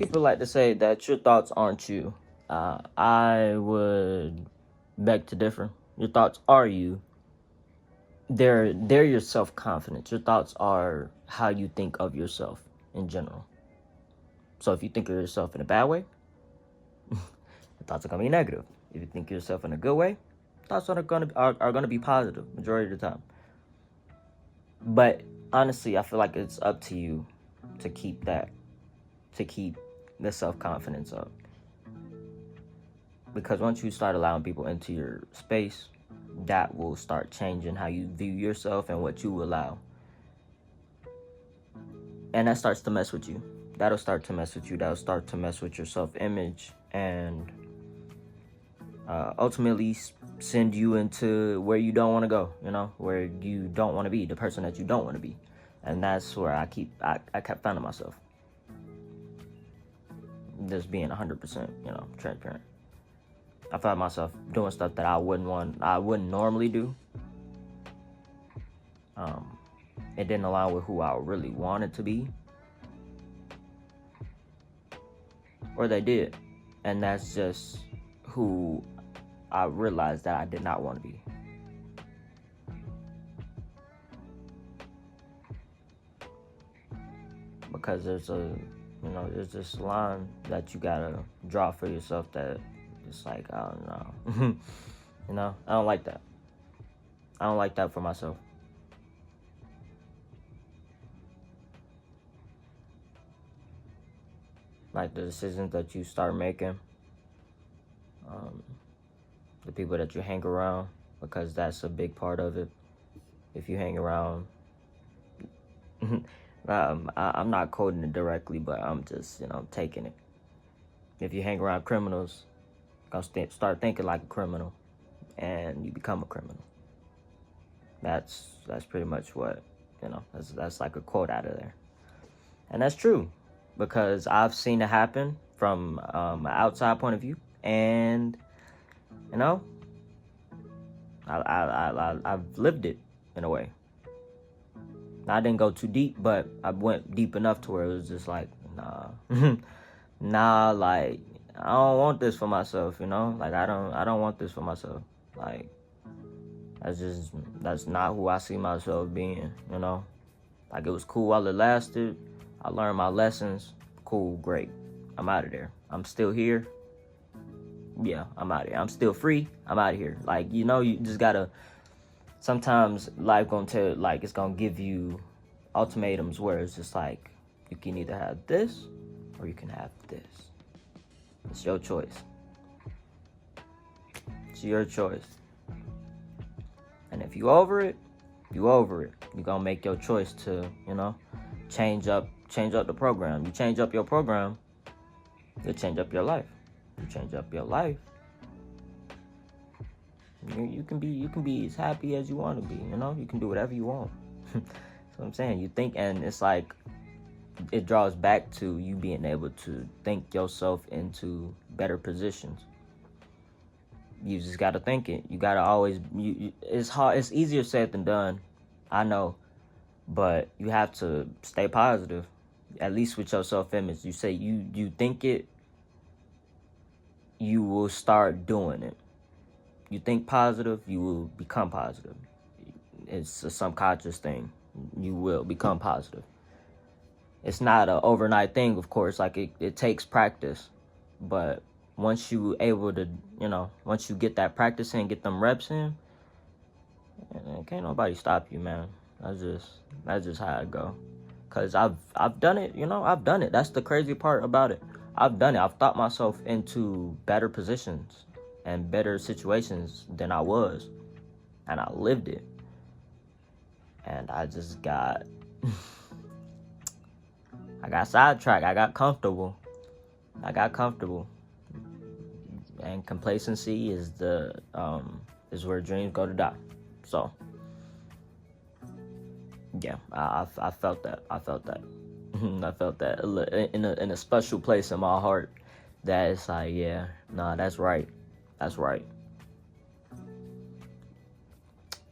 People like to say that your thoughts aren't you. I would beg to differ. Your thoughts are you. They're your self confidence. Your thoughts are how you think of yourself in general. So if you think of yourself in a bad way, your thoughts are gonna be negative. If you think of yourself in a good way, thoughts are gonna be positive majority of the time. But honestly, I feel like it's up to you to keep the self confidence up. Because once you start allowing people into your space, that will start changing how you view yourself and what you allow. And that starts to mess with you. That'll start to mess with you. That'll start to mess with your self-image and ultimately send you into where you don't want to go, where you don't want to be, the person that you don't want to be. And that's where I kept finding myself. Just being 100%, transparent. I found myself doing stuff that I wouldn't normally do. It didn't align with who I really wanted to be. Or they did. And that's just who I realized that I did not want to be. Because there's this line that you gotta draw for yourself that it's like, I don't know. I don't like that. I don't like that for myself. Like the decisions that you start making, the people that you hang around, because that's a big part of it. If you hang around, I'm not quoting it directly, but I'm just, taking it. If you hang around criminals, start thinking like a criminal, and you become a criminal. That's pretty much what, that's like a quote out of there. And that's true, because I've seen it happen from an outside point of view, and I've lived it in a way. I didn't go too deep, but I went deep enough to where it was just like, nah, like I don't want this for myself, like I don't want this for myself. Like that's not who I see myself being, Like it was cool while it lasted. I learned my lessons. Cool, great. I'm out of there. I'm still here. Yeah, I'm out of here. I'm still free. I'm out of here. Like, you just gotta, sometimes life gonna tell, like, it's gonna give you ultimatums where it's just like, you can either have this or you can have this. It's your choice. It's your choice. And if you over it, you over it. You're gonna make your choice to, change up the program. You change up your program, you change up your life. You change up your life, you can be as happy as you want to be. You can do whatever you want. That's what I'm saying. You think, and it's like it draws back to you being able to think yourself into better positions. You just gotta think it. You gotta always. It's hard. It's easier said than done. I know, but you have to stay positive. At least with your self-image, you say you think it, you will start doing it. You think positive, you will become positive. It's a subconscious thing. You will become positive. It's not an overnight thing, of course. Like it takes practice, but once you able to, once you get that practice in, get them reps in, can't nobody stop you, man. That's just how it go. Cause I've done it, I've done it. That's the crazy part about it. I've done it. I've thought myself into better positions and better situations than I was, and I lived it. And I just got, I got sidetracked. I got comfortable. And complacency is is where dreams go to die. So, yeah, I felt that. I felt that in a special place in my heart. That it's like, yeah, nah, that's right.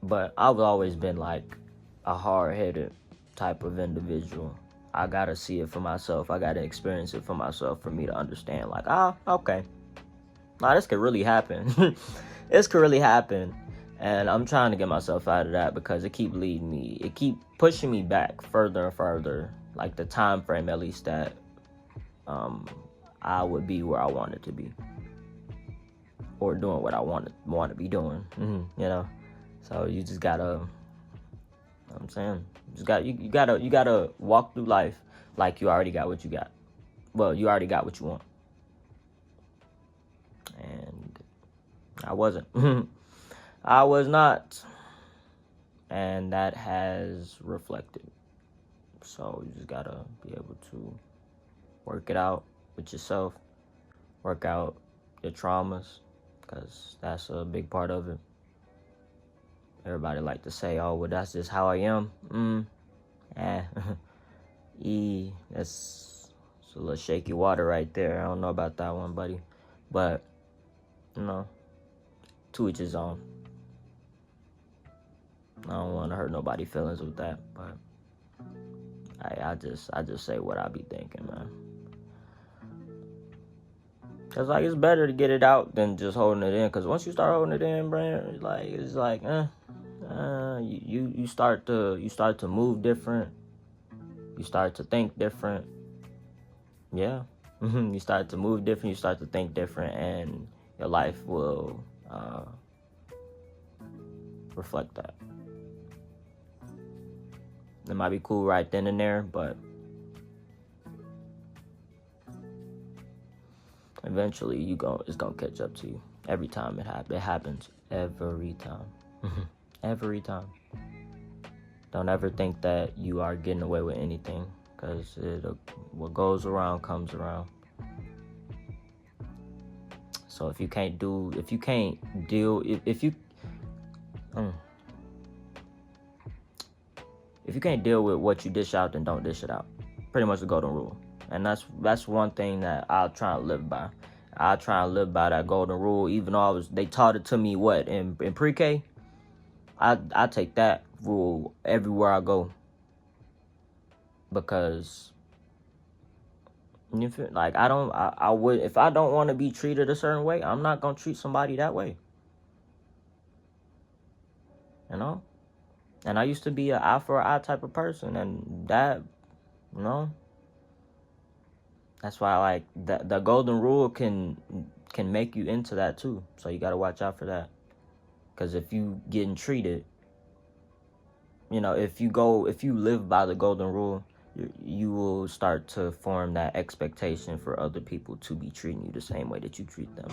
But I've always been like a hard-headed type of individual. I gotta see it for myself. I gotta experience it for myself for me to understand. Like, okay, nah, this could really happen. This could really happen, and I'm trying to get myself out of that because it keep leading me. It keep pushing me back further and further. Like the time frame, at least that I would be where I wanted to be, or doing what I want to be doing. You know, so you just gotta. I'm saying, you gotta walk through life like you already got what you got. Well, you already got what you want, and I wasn't. I was not, and that has reflected. So you just gotta be able to work it out with yourself, work out your traumas, because that's a big part of it. Everybody like to say, "Oh, well, that's just how I am." That's a little shaky water right there. I don't know about that one, buddy, but you know, to each his own. I don't want to hurt nobody's feelings with that, but I just say what I be thinking, man. Cause like it's better to get it out than just holding it in. Cause once you start holding it in, bro, it's like you start to move different. You start to think different. Yeah, you start to move different. You start to think different, and your life will reflect that. It might be cool right then and there, but eventually it's gonna catch up to you. Every time it happens every time. Every time. Don't ever think that you are getting away with anything, because what goes around comes around. So if you can't deal with what you dish out, then don't dish it out. Pretty much the golden rule. And that's one thing that I'll try to live by. I try to live by that golden rule, even though they taught it to me in pre-K. I take that rule everywhere I go, because like I would, if I don't want to be treated a certain way, I'm not gonna treat somebody that way. You know, and I used to be an eye for an eye type of person, and that, you know, that's why like the golden rule can make you into that too. So you gotta watch out for that, because if you getting treated, you know, if you live by the golden rule, you will start to form that expectation for other people to be treating you the same way that you treat them,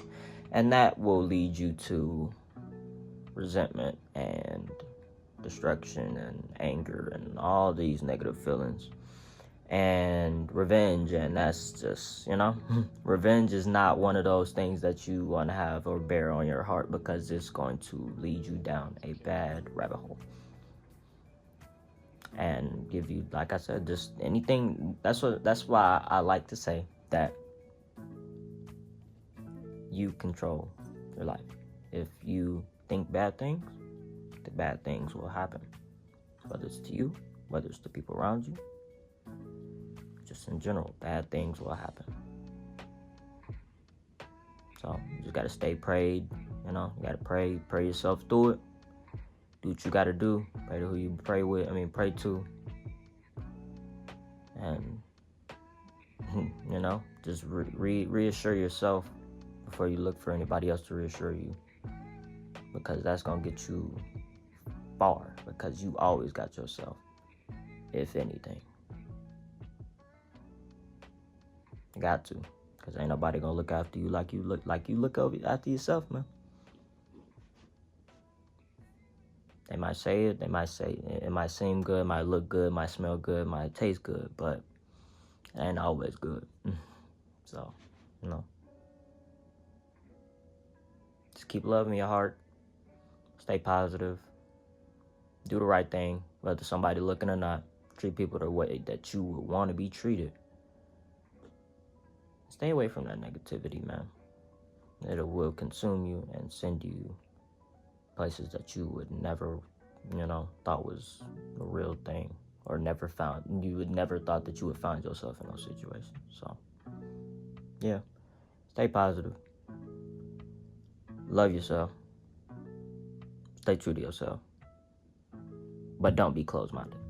and that will lead you to resentment and destruction and anger and all these negative feelings and revenge. And that's just, you know, revenge is not one of those things that you want to have or bear on your heart, because it's going to lead you down a bad rabbit hole and give you, like I said, just anything. That's why I like to say that you control your life. If you think bad things, the bad things will happen, whether it's to you, whether it's to people around you. Just in general, bad things will happen. So you just gotta stay prayed. You know, you gotta pray yourself through it. Do what you gotta do. Pray to who you pray to. And you know, just reassure yourself before you look for anybody else to reassure you, because that's gonna get you far, because you always got yourself, if anything. You got to, because ain't nobody gonna look after you like you look over after yourself, man. They might say it, it might seem good, it might look good, might smell good, it might taste good, but it ain't always good. So, you know, just keep loving your heart, stay positive, do the right thing, whether somebody looking or not. Treat people the way that you would want to be treated. Stay away from that negativity, man. It will consume you and send you places that you would never, thought was a real thing. or you would never thought that you would find yourself in those situations. So, yeah, stay positive. Love yourself. Stay true to yourself. But don't be closed-minded.